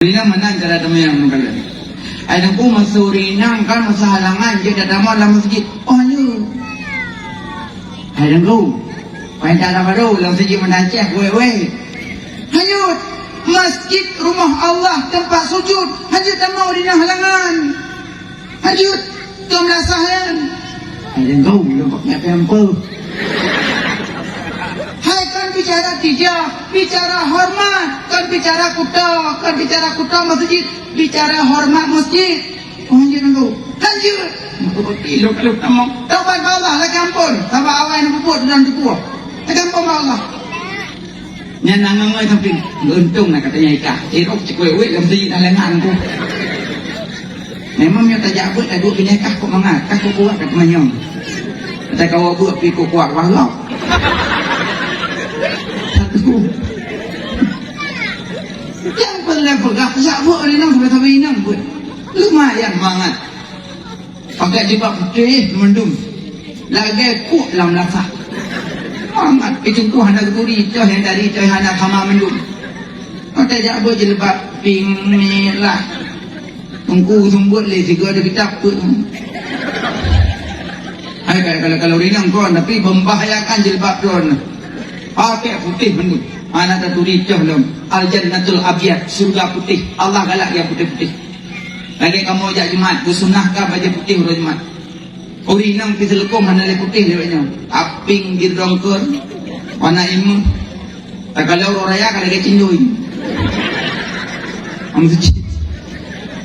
Rinang menang cara temayang kalian. Ada pun masuk rinang kan masa halangan je dah damai dalam masjid. Oh ya. Ada tu. Main cara baru dalam masjid menacah weh. Hanyut masjid rumah Allah tempat sujud. Hanyut damai rinang halangan. Hanyut tuan belasahan. Ada tu pakai pamper. Hai kan bicara tijak, bicara hormat, kan bicara kuta masjid, bicara hormat masjid. Oh anjir nanggu, lanjut. Kilo tamang, taubat Allah lagi ampun. Sama awal yang bubut dan dibuah. Lagi ampun Allah. Nyan nangangoy sampai untung nak katanya ikah. Cerok cekwe dalam masjid halangan tu. Memang yang tak jabut dah dua penyakah kok mangat, kah kok buat kat manyong. Kata kau buat pi kok kuat walau. Yang pernah pegang siapa ni nang sampai nang pun lumayan banget. Pakai jubah putih mendung, lagi kuat dalam laksa. Amat itu ku hendak turi coh yang dari coh hendak hama mendung. Kata jabut jilbab pink merah. Tunggu sumbut le juga ada kitab tu. Hai kalau rinang tuan tapi membahayakan jilbab tuan. Pakai putih mendung. Anak tertulis dalam Al-Jannatul Abiyad, surga putih. Allah galak yang putih-putih. Lagi kamu ajak jemaat, kusunahkah baju putih urut jemaat. Urinang piselekom mana le putih lewatnya. Aping dirongkon, warna ilmu. Tak kalau orang raya kalau dia cinduin. Kamu suci.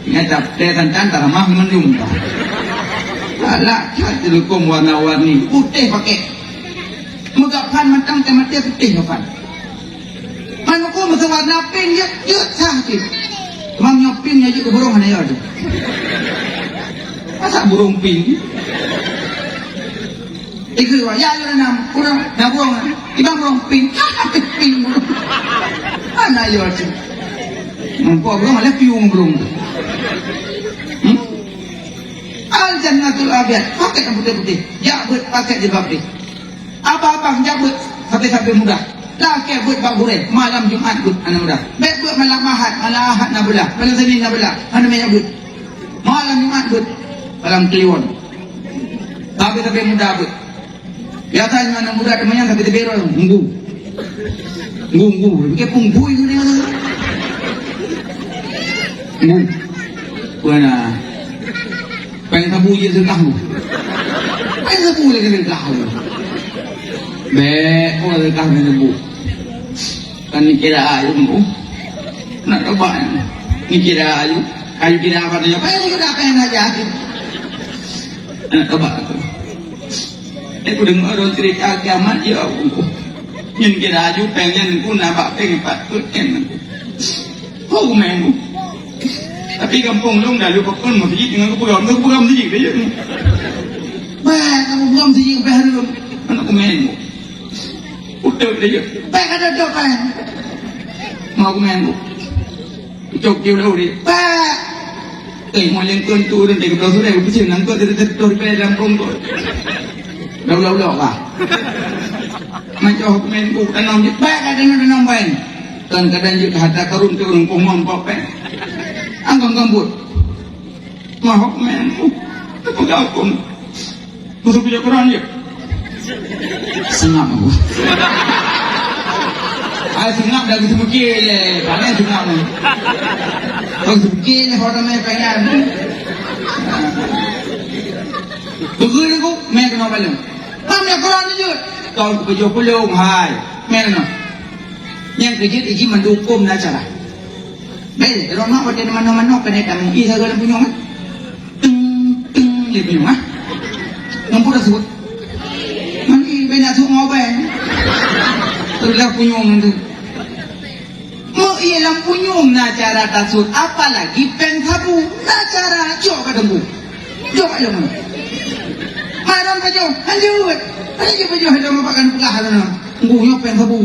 Ingat tak, dia tantan tak ramah mendung. Alak, piselekom warna-warni putih pakai. Megapkan matang temati putih kapan. Mana kau masa warna pink je sakit. Mam nyopin aja ke burung mana ya tu. Masa burung pink? Ikut wajah je nam burung, nam burung. Ibang burung pink, pink burung. Mana ya tu? Nampak burung ada piung burung tu. Al-Jannatul Abiyad pakai yang putih-putih. Jabut pakai jilbab ni. Abang jabut sampai mudah. Laki buat bagure malam Jumaat buat anak muda. Baik buat malam Ahad nak belah. Malam Senin nak belah. Mana banyak buat. Malam Jumaat buat. Malam Kliwon. Tapi muda buat. Biasanya anak muda temannya tapi terberol. Nggu. Bikin punggu itu ni. Nggu. Buana. Pengen sabu je sedekah tu. Pengen sabu lagi sedekah tu. Baik, orang sedekah dengan sabu. Kan ni kira ayu tu. Nak coba ni kira ayu. Kayu kira apa tu? Apa yang kita pengen aja tu. Nak coba tu. Aku dengar orang cerita kiamat ya Allah. Yang kira ayu pengen aku nampak pengen patut kan. Oh menu. Tapi kampung lu dah lupa pun masjid dengan aku pegang masjid dia. Baik, kamu pegang masjid sampai hari lu. Anak menu. Udah dia. Baik ada doa. Mau aku main bu. Cok kêu đâu đi. Baik. Mau lên cơn tu dan dia sudah aku pergi nang kau terus di dalam kongkol. Lau ah. Macam aku main bu tanam je. Baik ada tanam baik. Dan kadang juga ada karun pengmon popek. Angkong gambut. Mau aku main bu. Apa kau pun. Musuh punya Quran je. Sengap aku. Sengap dah gitu mungkin le. Mana sengap ni? Kalau mungkin le orang main pengen. Begitu aku main kena balung. Mana Quran je? Kau kerja pulung hai. Main no. Yang kerja iji mendukung nak cara. Baik, kalau nak buat mana-mana kena tamu. Isa kalau punya kan? Ting le punya ah. Nampu dah sebut. Banyak semua orang terlah punyung tu. Mau ialah punyung nak cara tasut. Apalagi pen sabu nak cara jok kadangku. Jok aja mana? Maram kajo, lanjut. Lanjut kajo hello makan pelah tu. Nggunya pen sabu.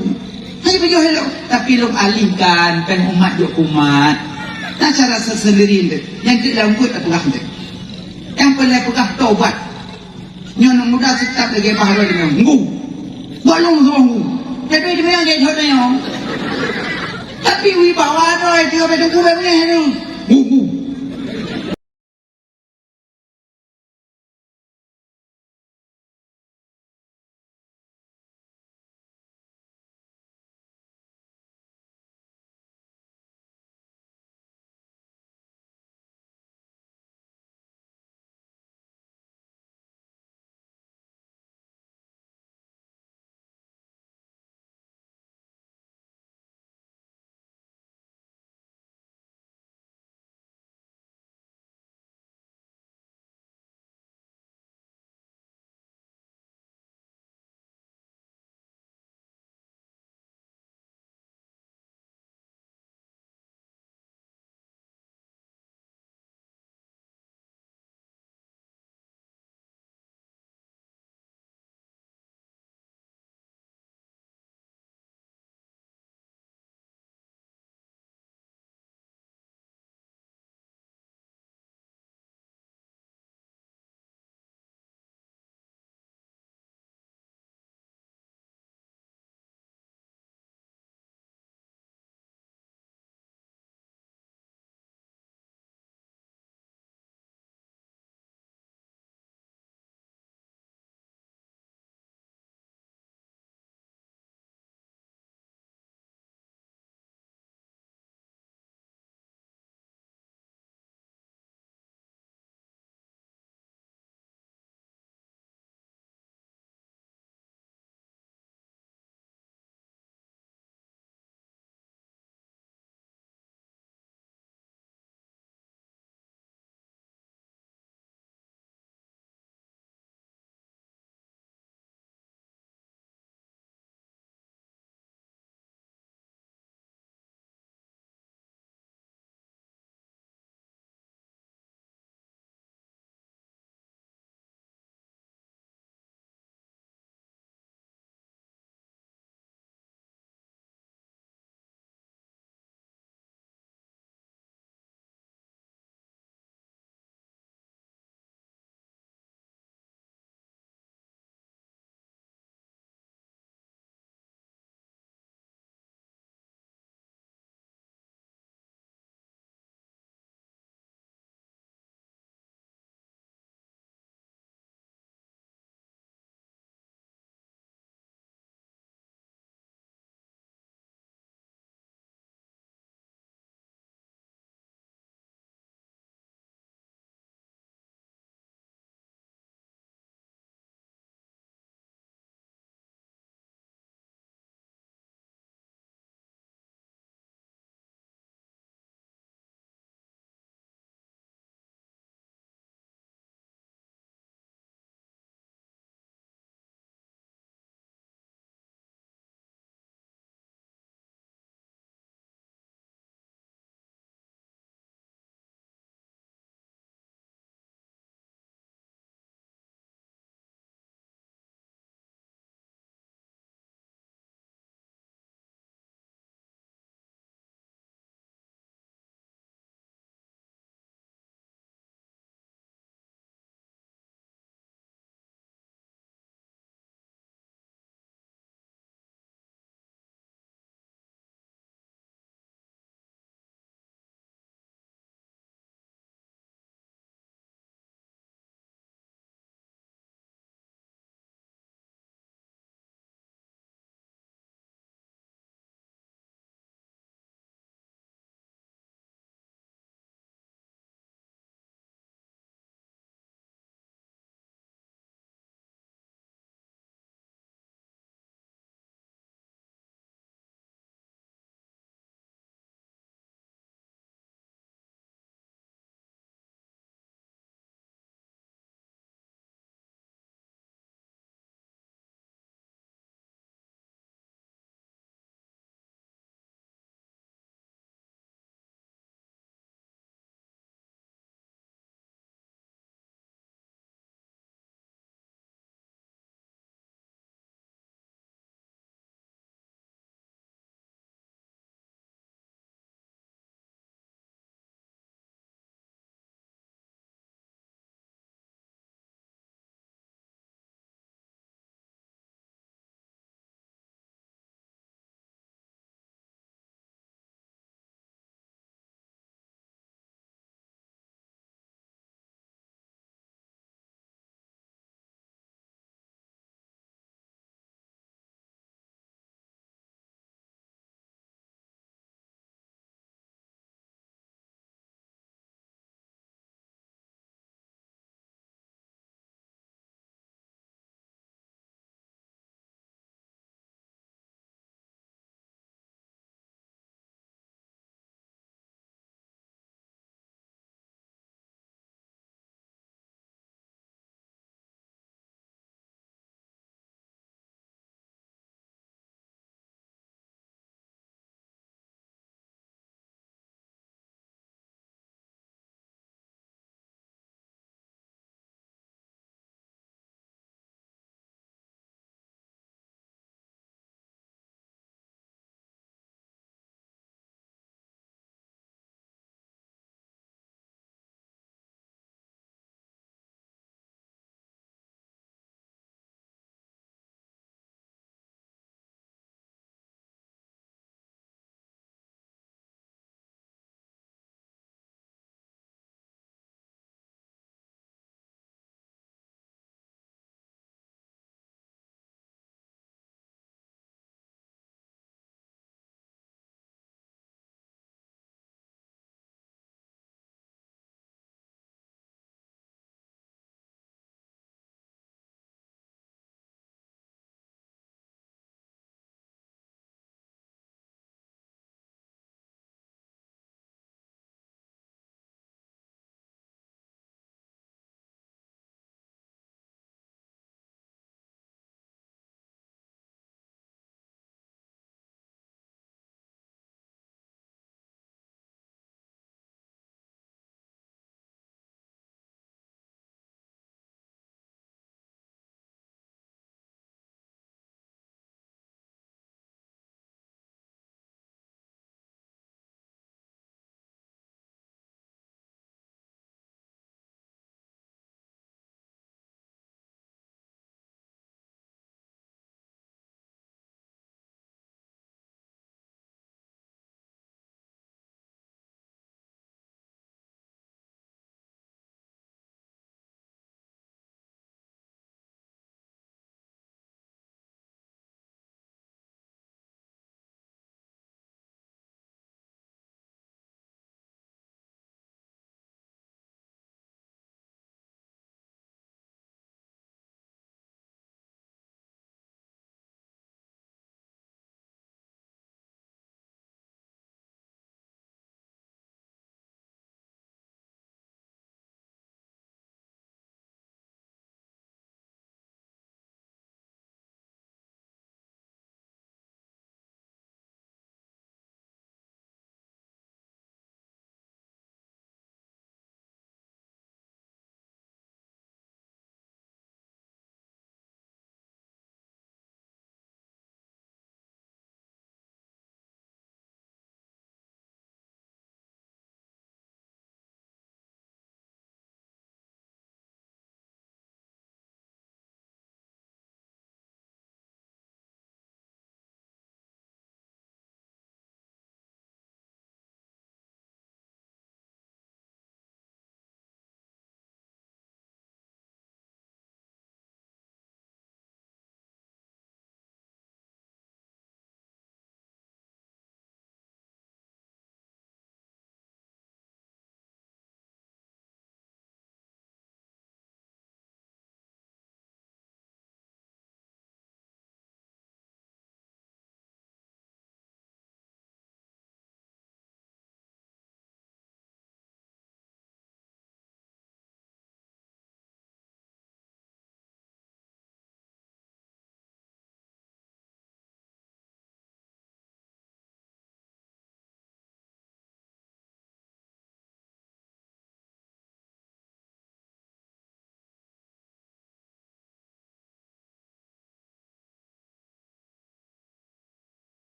Lanjut kajo hello. Tapi lu alihkan pen umat jok umat. Nak cara sendiri tu. Yang tidak lembut pelah tu. Yang perlu pelah taubat. Nyon muda tetap lagi pahala dengan nggu. Balung semua nggu. Tapi dia yang dia thot yang. Tak piwi bawa tu, dia betul ku betul ni. Buku